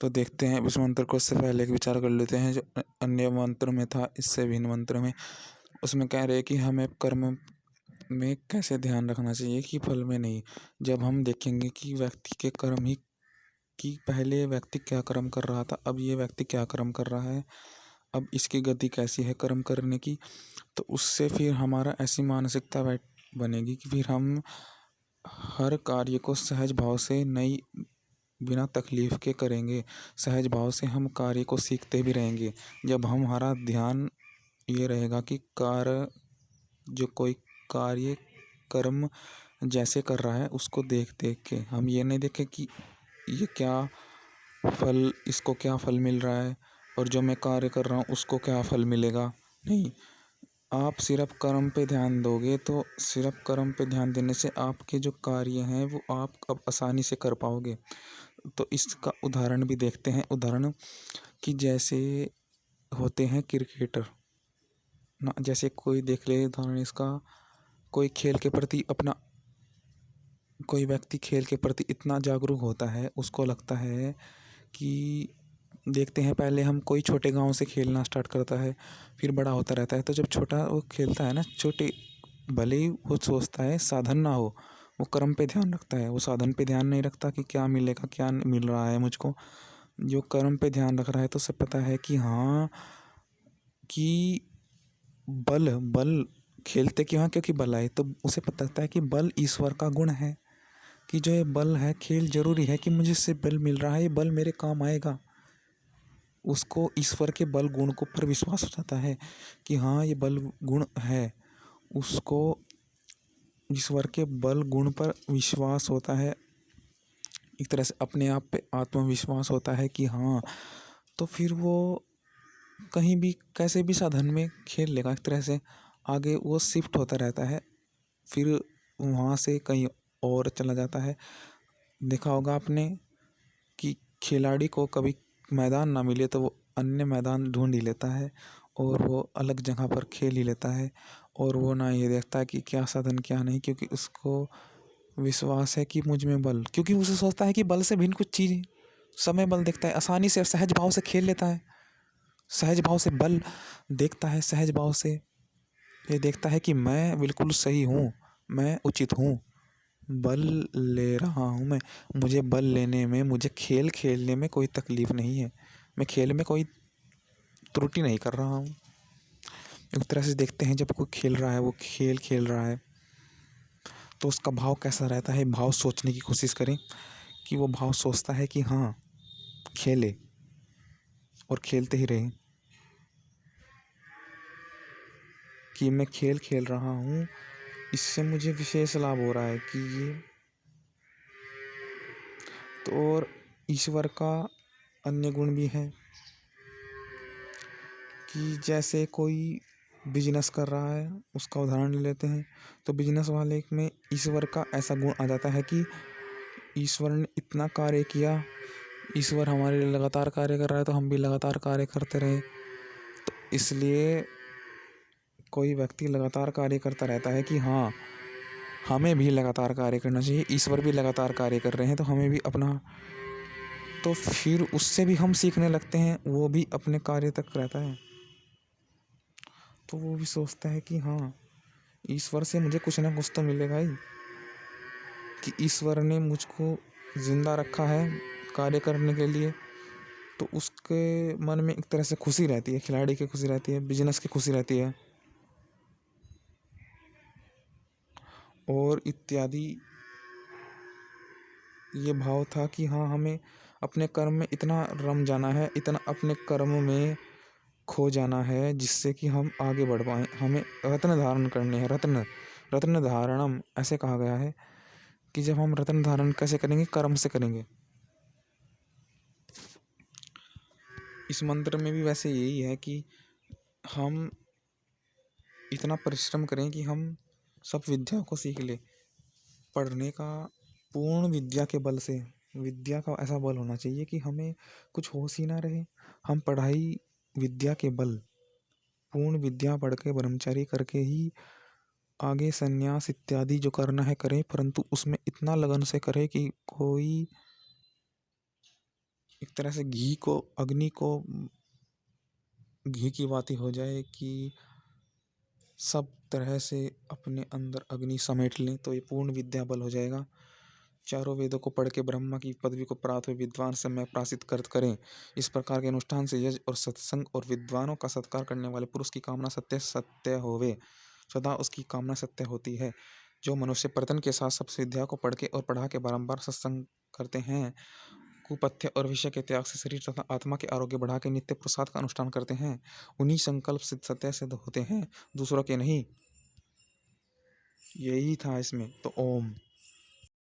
तो देखते हैं इस मंत्र को, इससे पहले एक विचार कर लेते हैं जो अन्य मंत्र में था, इससे भिन्न मंत्र में। उसमें कह रहे हैं कि हमें कर्म में कैसे ध्यान रखना चाहिए कि फल में नहीं। जब हम देखेंगे कि व्यक्ति के कर्म ही, कि पहले व्यक्ति क्या कर्म कर रहा था, अब ये व्यक्ति क्या कर्म कर रहा है, अब इसकी गति कैसी है कर्म करने की, तो उससे फिर हमारा ऐसी मानसिकता बनेगी कि फिर हम हर कार्य को सहज भाव से नई, बिना तकलीफ के करेंगे। सहज भाव से हम कार्य को सीखते भी रहेंगे। जब हमारा ध्यान ये रहेगा कि कार्य, जो कोई कार्य कर्म जैसे कर रहा है उसको देख देख के, हम ये नहीं देखें कि ये क्या फल, इसको क्या फल मिल रहा है और जो मैं कार्य कर रहा हूँ उसको क्या फल मिलेगा। नहीं, आप सिर्फ कर्म पे ध्यान दोगे तो सिर्फ कर्म पे ध्यान देने से आपके जो कार्य हैं वो आप अब आसानी से कर पाओगे। तो इसका उदाहरण भी देखते हैं। उदाहरण कि जैसे होते हैं क्रिकेटर ना, जैसे कोई देख ले उदाहरण इसका, कोई खेल के प्रति अपना, कोई व्यक्ति खेल के प्रति इतना जागरूक होता है, उसको लगता है कि देखते हैं पहले हम कोई छोटे गांव से खेलना स्टार्ट करता है, फिर बड़ा होता रहता है। तो जब छोटा वो खेलता है ना, छोटे, भले ही वो सोचता है साधन ना हो, वो कर्म पे ध्यान रखता है, वो साधन पे ध्यान नहीं रखता कि क्या मिलेगा क्या मिल रहा है मुझको। जो कर्म पे ध्यान रख रहा है तो उसे पता है कि हाँ, कि बल बल खेलते क्यों हैं, क्योंकि बल आए, तो उसे पता लगता है कि बल ईश्वर का गुण है, कि जो ये बल है, खेल जरूरी है कि मुझे इससे बल मिल रहा है, ये बल मेरे काम आएगा। उसको ईश्वर के बल गुण को पर विश्वास हो जाता है कि हाँ ये बल गुण है, उसको ईश्वर के बल गुण पर विश्वास होता है। एक तरह से अपने आप पे आत्मविश्वास होता है कि हाँ, तो फिर वो कहीं भी कैसे भी साधन में खेल लेगा। एक तरह से आगे वो शिफ्ट होता रहता है, फिर वहाँ से कहीं और चला जाता है। देखा होगा आपने कि खिलाड़ी को कभी मैदान ना मिले तो वो अन्य मैदान ढूंढ ही लेता है और वो अलग जगह पर खेल ही लेता है, और वो ना ये देखता है कि क्या साधन क्या नहीं, क्योंकि उसको विश्वास है कि मुझ में बल, क्योंकि उसे सोचता है कि बल से भिन्न कुछ चीज़, समय बल देखता है, आसानी से सहज भाव से खेल लेता है, सहज भाव से बल देखता है, सहज भाव से ये देखता है कि मैं बिल्कुल सही हूँ, मैं उचित हूँ, बल ले रहा हूँ मैं, मुझे बल लेने में, मुझे खेल खेलने में कोई तकलीफ नहीं है, मैं खेल में कोई त्रुटि नहीं कर रहा हूँ। एक तरह से देखते हैं जब कोई खेल रहा है, वो खेल खेल रहा है तो उसका भाव कैसा रहता है, भाव सोचने की कोशिश करें कि वो भाव सोचता है कि हाँ खेले और खेलते ही रहे, कि मैं खेल खेल रहा हूँ, इससे मुझे विशेष लाभ हो रहा है कि ये, तो और ईश्वर का अन्य गुण भी है कि जैसे कोई बिजनेस कर रहा है, उसका उदाहरण ले लेते हैं। तो बिजनेस वाले में ईश्वर का ऐसा गुण आ जाता है कि ईश्वर ने इतना कार्य किया, ईश्वर हमारे लिए लगातार कार्य कर रहा है तो हम भी लगातार कार्य करते रहे। तो इसलिए कोई व्यक्ति लगातार कार्य करता रहता है कि हाँ हमें भी लगातार कार्य करना चाहिए, ईश्वर भी लगातार कार्य कर रहे हैं तो हमें भी अपना, तो फिर उससे भी हम सीखने लगते हैं, वो भी अपने कार्य तक रहता है, तो वो भी सोचता है कि हाँ ईश्वर से मुझे कुछ ना कुछ तो मिलेगा ही, कि ईश्वर ने मुझको जिंदा रखा है कार्य करने के लिए। तो उसके मन में एक तरह से खुशी रहती है, खिलाड़ी की खुशी रहती है, बिजनेस की खुशी रहती है और इत्यादि। ये भाव था कि हाँ हमें अपने कर्म में इतना रम जाना है, इतना अपने कर्म में खो जाना है जिससे कि हम आगे बढ़ पाएँ। हमें रत्न धारण करने हैं, रत्न, रत्न धारणम ऐसे कहा गया है कि जब हम रत्न धारण कैसे करेंगे, कर्म से करेंगे। इस मंत्र में भी वैसे यही है कि हम इतना परिश्रम करें कि हम सब विद्याओं को सीख ले, पढ़ने का पूर्ण विद्या के बल से, विद्या का ऐसा बल होना चाहिए कि हमें कुछ होश ही ना रहे, हम पढ़ाई विद्या के बल, पूर्ण विद्या पढ़ के ब्रह्मचारी करके ही आगे संन्यास इत्यादि जो करना है करें, परंतु उसमें इतना लगन से करें कि कोई एक तरह से घी को, अग्नि को घी की बाती हो जाए कि सब तरह से अपने अंदर अग्नि समेट लें तो ये पूर्ण विद्या बल हो जाएगा। चारों वेदों को पढ़ के ब्रह्मा की पदवी को प्राप्त हुए विद्वान समय प्रासित कर करें। इस प्रकार के अनुष्ठान से यज्ञ और सत्संग और विद्वानों का सत्कार करने वाले पुरुष की कामना सत्य सत्य होवे, सदा उसकी कामना सत्य होती है। जो मनुष्य पर्यटन के साथ सब विद्या को पढ़ के और पढ़ा के बारंबार सत्संग करते हैं, कुपथ्य और विषय के त्याग से शरीर तथा आत्मा के आरोग्य बढ़ा के नित्य प्रसाद का अनुष्ठान करते हैं, उन्हीं संकल्प सिद्ध सत्य सिद्ध होते हैं, दूसरों के नहीं। यही था इसमें। तो ओम।